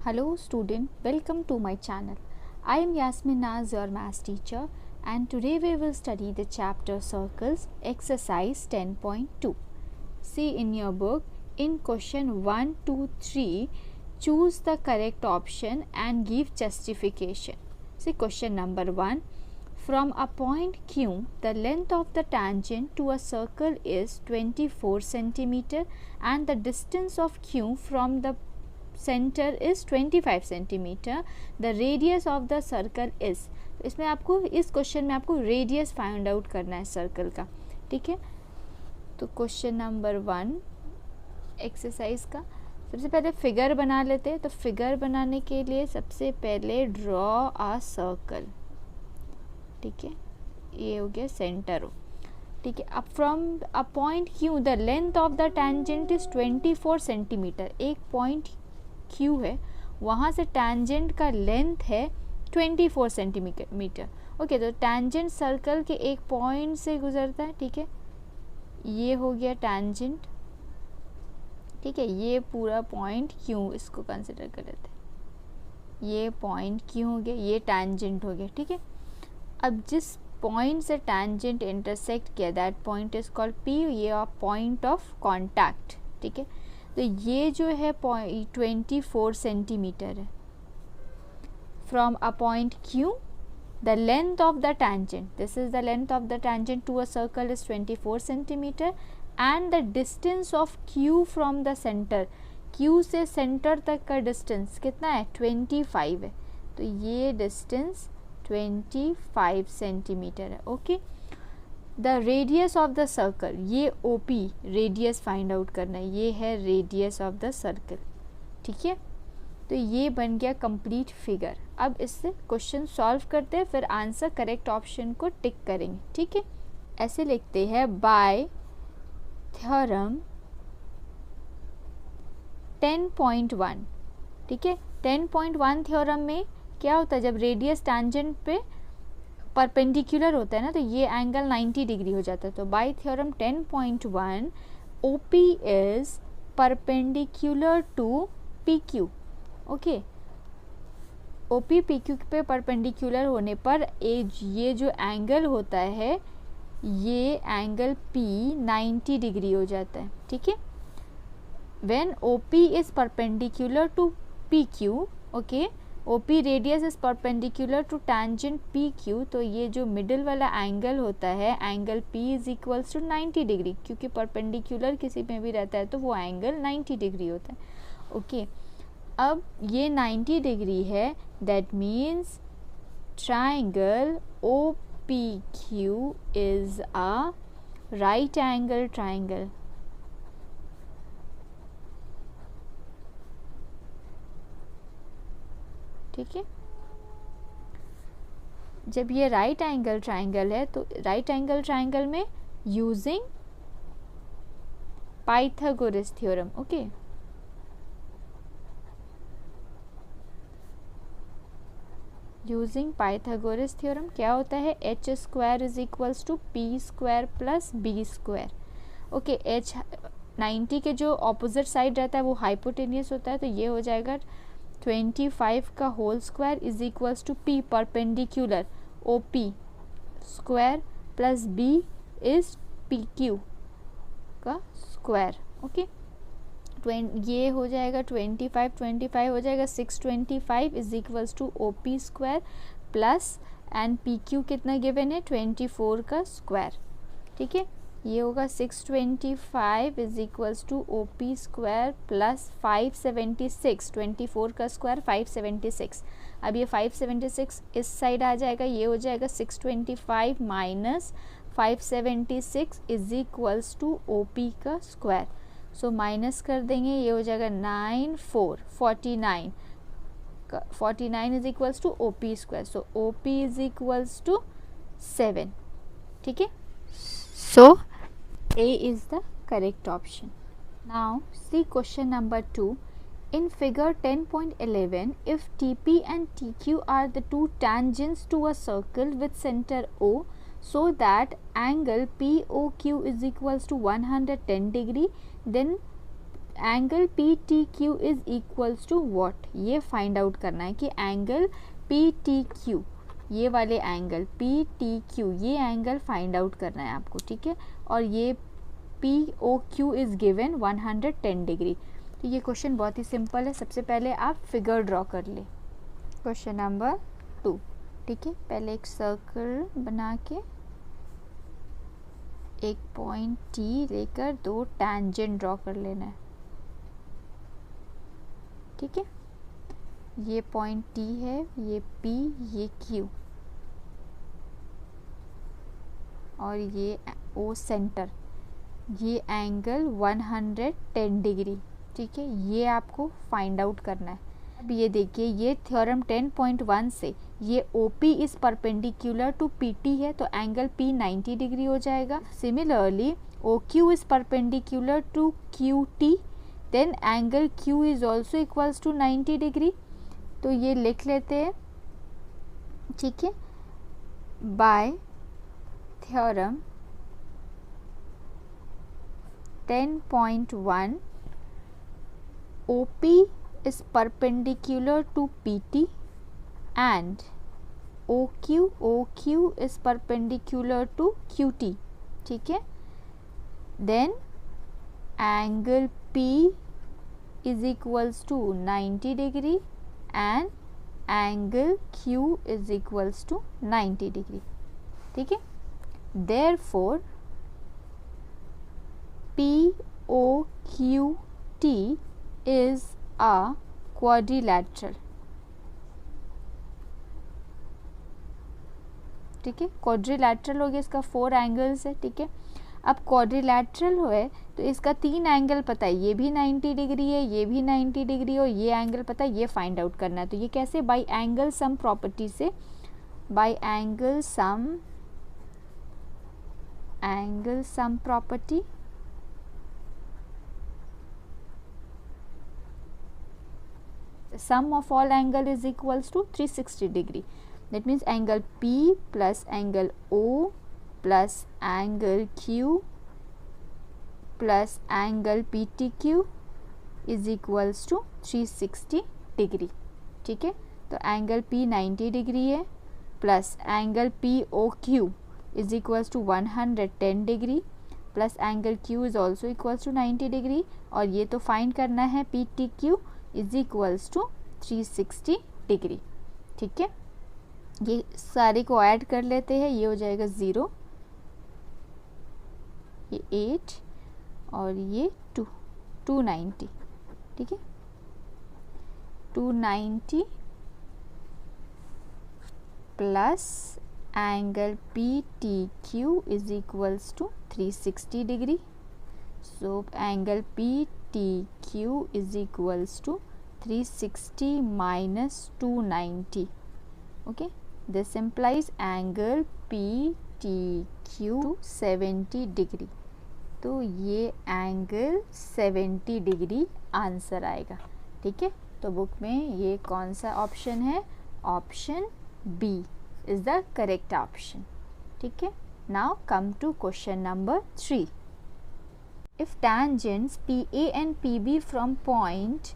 Hello student, welcome to my channel. I am Yasmin Naz, your maths teacher, and today we will study the chapter circles exercise 10.2. See in your book, in question 1, 2, 3, choose the correct option and give justification. See question number 1. From a point Q, the length of the tangent to a circle is 24 cm and the distance of Q from the center is 25 cm. The radius of the circle is, तो इसमें आपको इस question में आपको radius find out करना है circle का. ठीक है, तो क्वेश्चन नंबर 1 एक्सरसाइज का सबसे पहले फिगर बना लेते हैं. तो फिगर बनाने के लिए सबसे पहले ड्रॉ अ सर्कल. ठीक है, ये हो गया सेंटर. ठीक है, अब from a point Q the length of the tangent is 24 centimetre. एक पॉइंट क्यू है, वहाँ से टैंजेंट का लेंथ है 24 सेंटीमीटर. ओके, तो टैंजेंट सर्कल के एक पॉइंट से गुजरता है. ठीक है, ये हो गया टैंजेंट. ठीक है, ये पूरा पॉइंट क्यू इसको कंसिडर कर लेते हैं. ये पॉइंट क्यू हो गया, ये टैंजेंट हो गया. ठीक है, अब जिस पॉइंट से टैंजेंट इंटरसेक्ट किया that point is called P. ये पॉइंट ऑफ कॉन्टैक्ट. ठीक है, तो ये जो है 24 सेंटीमीटर है. From a point Q the length of the tangent, this is the length of the tangent to a circle is 24 centimetre and the distance of Q from the centre, Q से centre तक का distance कितना है 25 है. तो ये distance 25 centimetre है. Okay, the radius of the circle, ये OP रेडियस फाइंड आउट करना है. ये है रेडियस ऑफ द सर्कल. ठीक है, तो ये बन गया कंप्लीट फिगर. अब इससे क्वेश्चन सॉल्व करते हैं, फिर आंसर करेक्ट ऑप्शन को टिक करेंगे. ठीक है, ऐसे लिखते हैं बाय थ्योरम 10.1. ठीक है, 10.1 थ्योरम में क्या होता है, जब रेडियस टैंजेंट पे परपेंडिकुलर होता है ना, तो ये एंगल 90 डिग्री हो जाता है. तो by theorem 10.1 OP is perpendicular to PQ. Okay, OP PQ पे परपेंडिकुलर होने पर ये जो एंगल होता है, ये एंगल P 90 डिग्री हो जाता है. ठीक है, when OP is perpendicular to PQ, okay, OP radius is perpendicular to tangent PQ, तो ये जो मिडिल वाला एंगल होता है, angle P is equals to 90 degree, क्योंकि परपेंडिकुलर किसी में भी रहता है तो वो एंगल 90 डिग्री होता है. ओके, अब ये 90 डिग्री है, that means triangle OPQ is a right angle triangle. ठीक है, जब ये राइट एंगल ट्राइंगल है, तो राइट एंगल ट्राइंगल में using Pythagoras theorem. Okay, using Pythagoras theorem क्या होता है, h square is equals to p square plus b square. Okay, h 90 के जो ऑपोजिट साइड रहता है वो हाइपोटेनियस होता है, तो ये हो जाएगा 25 का whole square is equals to P perpendicular OP square plus B is PQ का स्क्वायर. ओके, ये हो जाएगा 25 हो जाएगा 625 is equals to OP square plus and PQ कितना गिवन है 24 का स्क्वायर. ठीक है, ये होगा 625 is equals to OP square plus 576, 24 का स्क्वायर 576. अब ये 576 इस साइड आ जाएगा, ये हो जाएगा 625 minus 576 is equals to OP का स्क्वायर. सो माइनस कर देंगे, ये हो जाएगा 49 is equals to OP square. So OP is equals to 7. ठीक है, so A is the correct option. Now see question number 2. In figure 10.11, if TP and TQ are the two tangents to a circle with center O, so that angle POQ is equals to 110 degree, then angle P T Q is equals to what, ये find out करना है कि angle P T Q, ये वाले angle P T Q, ये angle find out करना है आपको, ठीक है। और ये P O Q is given 110 degree. तो ये क्वेश्चन बहुत ही सिंपल है। सबसे पहले आप फिगर ड्रॉ कर ले। क्वेश्चन नंबर 2, ठीक है। पहले एक सर्कल बना के एक पॉइंट टी लेकर 2 टैंजेंट ड्रॉ कर लेना है, ठीक है। ये पॉइंट टी है, ये पी, ये क्यू और ये ओ सेंटर, ये एंगल 110 डिग्री, ठीक है। ये आपको फाइंड आउट करना है। अब ये देखिए, ये थ्योरम 10.1 से ये OP is perpendicular to PT है, तो एंगल P 90 डिग्री हो जाएगा। Similarly OQ is perpendicular to QT, then angle Q is also equals to 90 degree. तो ये लिख लेते हैं, ठीक है। By theorem 10.1 OP is perpendicular to PT and OQ is perpendicular to QT, ठीक है। Then angle P is equals to 90 degree and angle Q is equals to 90 degree, ठीक है। Therefore POQT is a quadrilateral, ठीक है। Quadrilateral हो गया, इसका 4 angles है, ठीक है। अब क्वाड्रिलैटरल है तो इसका 3 एंगल पता है, ये भी 90 डिग्री है, ये भी 90 डिग्री और ये एंगल पता है, ये फाइंड आउट करना है। तो ये कैसे, बाय एंगल सम प्रॉपर्टी से, bye angle sum property sum of all angle is equals to 360 degree. That means angle P plus angle O plus angle Q plus angle PTQ is equals to 360 degree, ठीक है। तो angle P 90 degree है plus angle POQ is equals to 110 degree plus angle Q is also equals to 90 degree, और ये तो find करना है PTQ is equals to 360 degree, ठीक है। ये सारे को ऐड कर लेते हैं, ये हो जाएगा 0, ये 8 और ये 290, ठीक है। 290 plus angle PTQ is equals to 360 degree. So angle PTQ is equals to 360 minus 290, okay. This implies angle PTQ 70 degree. तो ये एंगल 70 डिग्री आंसर आएगा, ठीक है। तो बुक में ये कौन सा ऑप्शन है, option B is the correct option, ठीक है। Now come to question number 3. If tangents PA and PB from point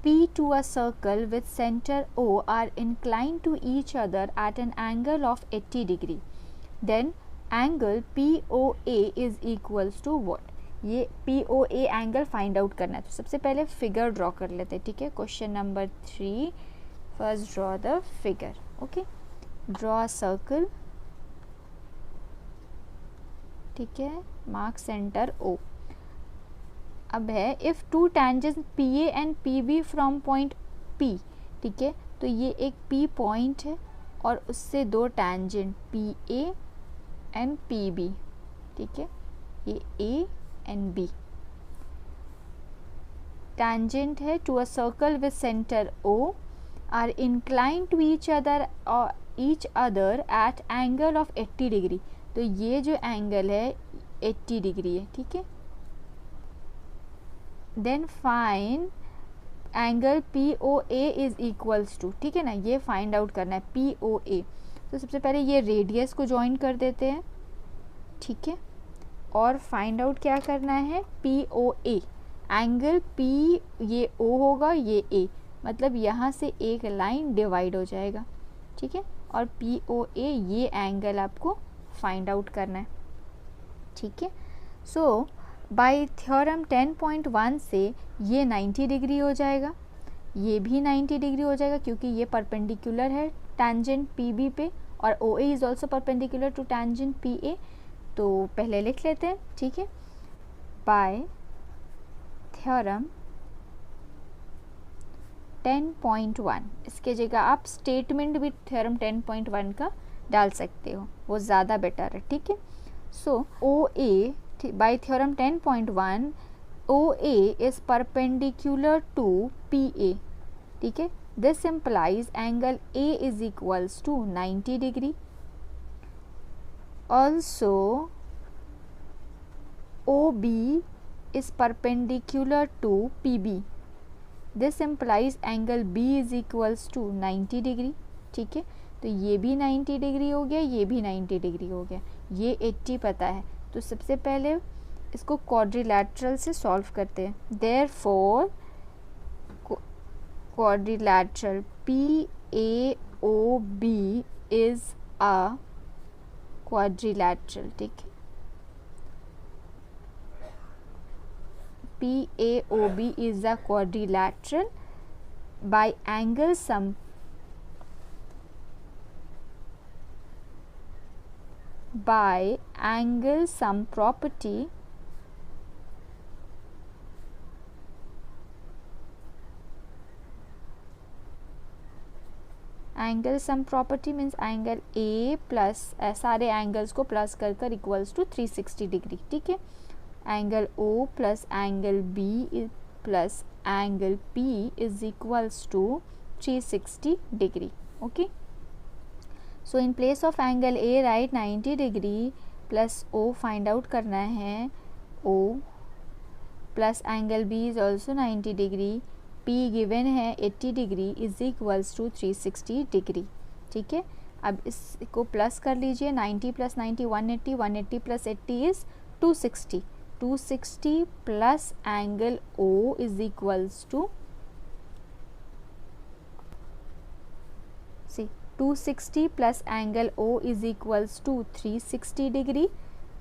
P to a circle with center O are inclined to each other at an angle of 80 degree, then angle POA is equals to what? ये POA angle find out करना है। तो सबसे पहले figure draw कर लेते हैं, ठीक है। Question number 3, first draw the figure, okay. Draw a circle, ठीक है, मार्क सेंटर O। अब है if 2 tangents PA and PB from point P, ठीक है। तो ये एक P पॉइंट है और उससे 2 टेंजेंट PA एंड PB, ठीक है, ये A एंड B टेंजेंट है to a circle with centre O are inclined to each other at angle of 80 degree. तो ये जो एंगल है 80 डिग्री है, ठीक है। Then find angle POA is equals to, ठीक है ना, ये फाइंड आउट करना है POA। तो सबसे पहले ये रेडियस को ज्वाइन कर देते हैं, ठीक है, और फाइंड आउट क्या करना है POA। एंगल पी ये ओ होगा, ये ए, मतलब यहाँ से एक लाइन डिवाइड हो जाएगा, ठीक है, और पी ओ ए ये एंगल आपको फाइंड आउट करना है, ठीक है। सो बाय थ्योरम 10.1 से ये 90 डिग्री हो जाएगा, ये भी 90 डिग्री हो जाएगा क्योंकि ये परपेंडिकुलर है टैंजेंट पी बी पे, और O A is also perpendicular to tangent P A. तो पहले लिख लेते हैं, ठीक है, बाय थ्योरम 10.1, इसके जगह आप स्टेटमेंट भी थ्योरम 10.1 का डाल सकते हो, वो ज़्यादा बेटर है, ठीक है। So O A by theorem 10.1 O A is perpendicular to P A, ठीक है, this implies angle A is equals to 90 degree. Also OB is perpendicular to PB. This implies angle B is equals to 90 degree. ठीक है, तो ये भी 90 degree हो गया, ये भी 90 डिग्री हो गया, ये 80 पता है, तो सबसे पहले इसको क्वाड्रिलैटरल से सॉल्व करते हैं। Therefore quadrilateral PAOB is a quadrilateral, ठीक है, PAOB is a quadrilateral by angle sum property angle sum property means angle A plus सारे एंगल्स को प्लस कर कर इक्वल्स टू 360 डिग्री, ठीक है, angle O plus angle B plus angle P is equals to 360 degree, okay. So in place of angle A right 90 degree plus O find out करना है, O plus angle B is also 90 degree, P given है 80 degree is equals to 360 degree, ठीक है। अब इसको plus कर लीजिए, 90 plus 90 180, 180 plus 80 is 260, 260 plus angle O is equals to 260 plus angle O is equals to 360 degree,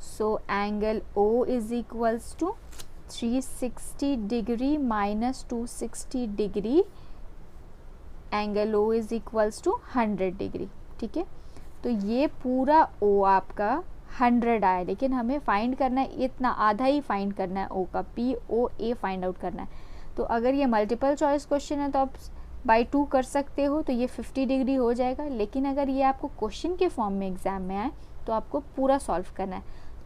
so angle O is equals to 360 degree minus 260 degree, angle O is equals to 100 degree, ठीक है। तो ये पूरा O आपका 100 आया, लेकिन हमें find करना है इतना, आधा ही फाइंड करना है O का, POA फाइंड आउट करना है। तो अगर ये मल्टीपल चॉइस क्वेश्चन है तो आप बाई 2 कर सकते हो, तो ये 50 डिग्री हो जाएगा, लेकिन अगर ये आपको क्वेश्चन के फॉर्म में एग्जाम में आए तो आपको पूरा सॉल्व करना है।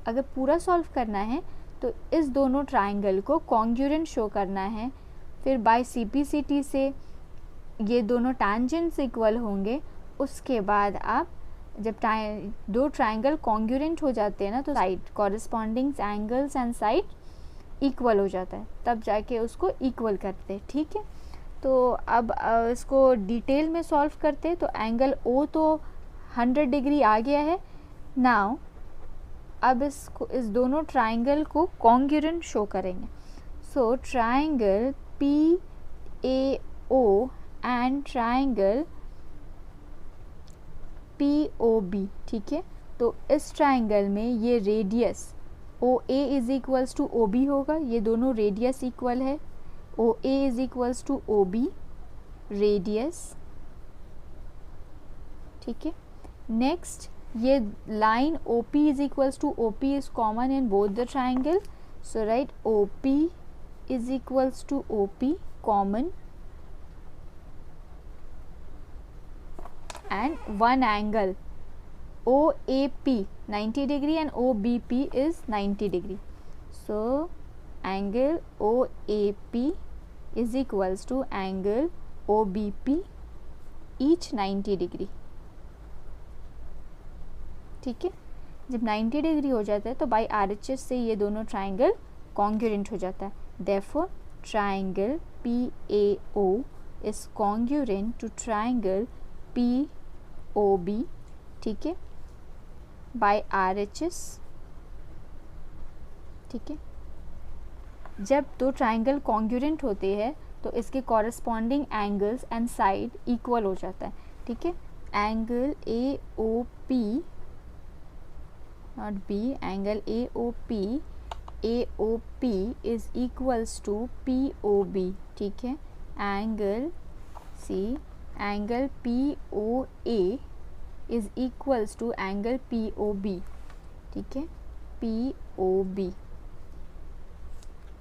अगर पूरा सॉल्व करना है तो इस दोनों ट्राइंगल को कॉन्ग्रुएंट शो करना है, फिर बाय CPCT से ये दोनों टैंजेंट्स इक्वल होंगे, उसके बाद आप जब दो ट्राइंगल कॉन्ग्रुएंट हो जाते हैं ना, तो side corresponding angles and side equal हो जाता है, तब जाके उसको इक्वल करते हैं, ठीक है। तो अब इसको डिटेल में सॉल्व करते हैं। तो एंगल O तो 100 डिग्री आ गया है। नाउ अब इसको इस दोनों ट्राइंगल को कॉन्ग्रुएंट शो करेंगे। So triangle PAO and triangle POB, ठीक है। तो इस ट्राइंगल में ये radius OA is equals to OB होगा, ये दोनों रेडियस इक्वल है, OA is equals to OB radius, ठीक है। नेक्स्ट ये line OP is equals to OP is common in both the triangle, so write OP is equals to OP common, and one angle OAP 90 degree and OBP is 90 degree, so angle OAP is equals to angle OBP each 90 degree, ठीक है। जब 90 degree हो जाता है तो by RHS से ये दोनों ट्राइंगल कॉन्ग्रुएंट हो जाता है। Therefore triangle PAO is congruent to triangle POB, ठीक है, बाई RHS, ठीक है। जब दो ट्राइंगल कॉन्ग्रुएंट होते हैं तो इसके corresponding angles and side equal हो जाता है, ठीक है। Angle A O P, not B, angle A O P is equals to P O B, ठीक है। Angle C, angle P O A is equals to angle P O B, ठीक है, P O B.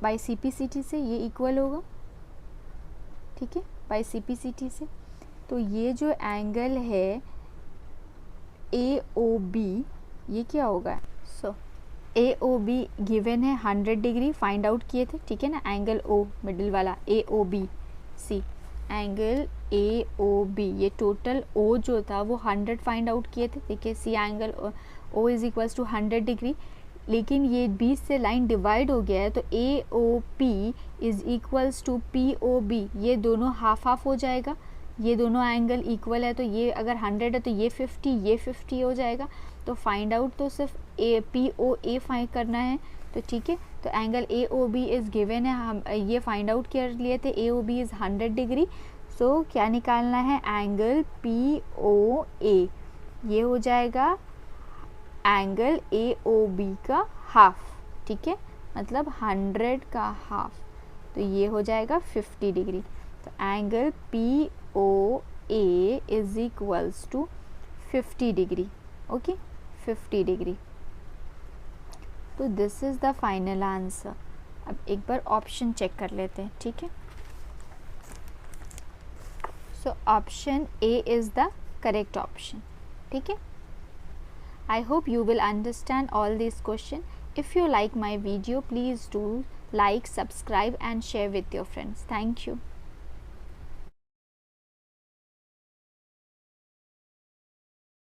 By C P C T से ये equal होगा, ठीक है, by C P C T से। तो ये जो एंगल है ए ओ बी, ये क्या होगा? सो ए ओ बी गिवन है 100 डिग्री, फाइंड आउट किए थे, ठीक है ना। एंगल ओ मिडिल वाला A O B C, angle A O B, ये टोटल ओ जो था वो 100 फाइंड आउट किए थे, ठीक है। C angle O is equals to 100 degree, लेकिन ये 20 से लाइन डिवाइड हो गया है तो A O P is equals to P O B, ये दोनों हाफ हाफ हो जाएगा, ये दोनों एंगल इक्वल है, तो ये अगर 100 है तो ये 50 हो जाएगा। तो फाइंड आउट तो सिर्फ A P O A find करना है, तो ठीक है। तो angle A O B is given है, हम ये फाइंड आउट कर लिए थे, A O B is 100 degree. So क्या निकालना है? एंगल पी ओ ए, ये हो जाएगा एंगल ए ओ बी का हाफ, ठीक है, मतलब 100 का हाफ, तो ये हो जाएगा 50 डिग्री। तो angle P O A is equals to 50 degree, okay, 50 degree. तो this is the final answer. अब एक बार ऑप्शन चेक कर लेते हैं, ठीक है। So option A is the correct option, ठीक है। I hope you will understand all these questions. If you like my video, please do like, subscribe and share with your friends. Thank you.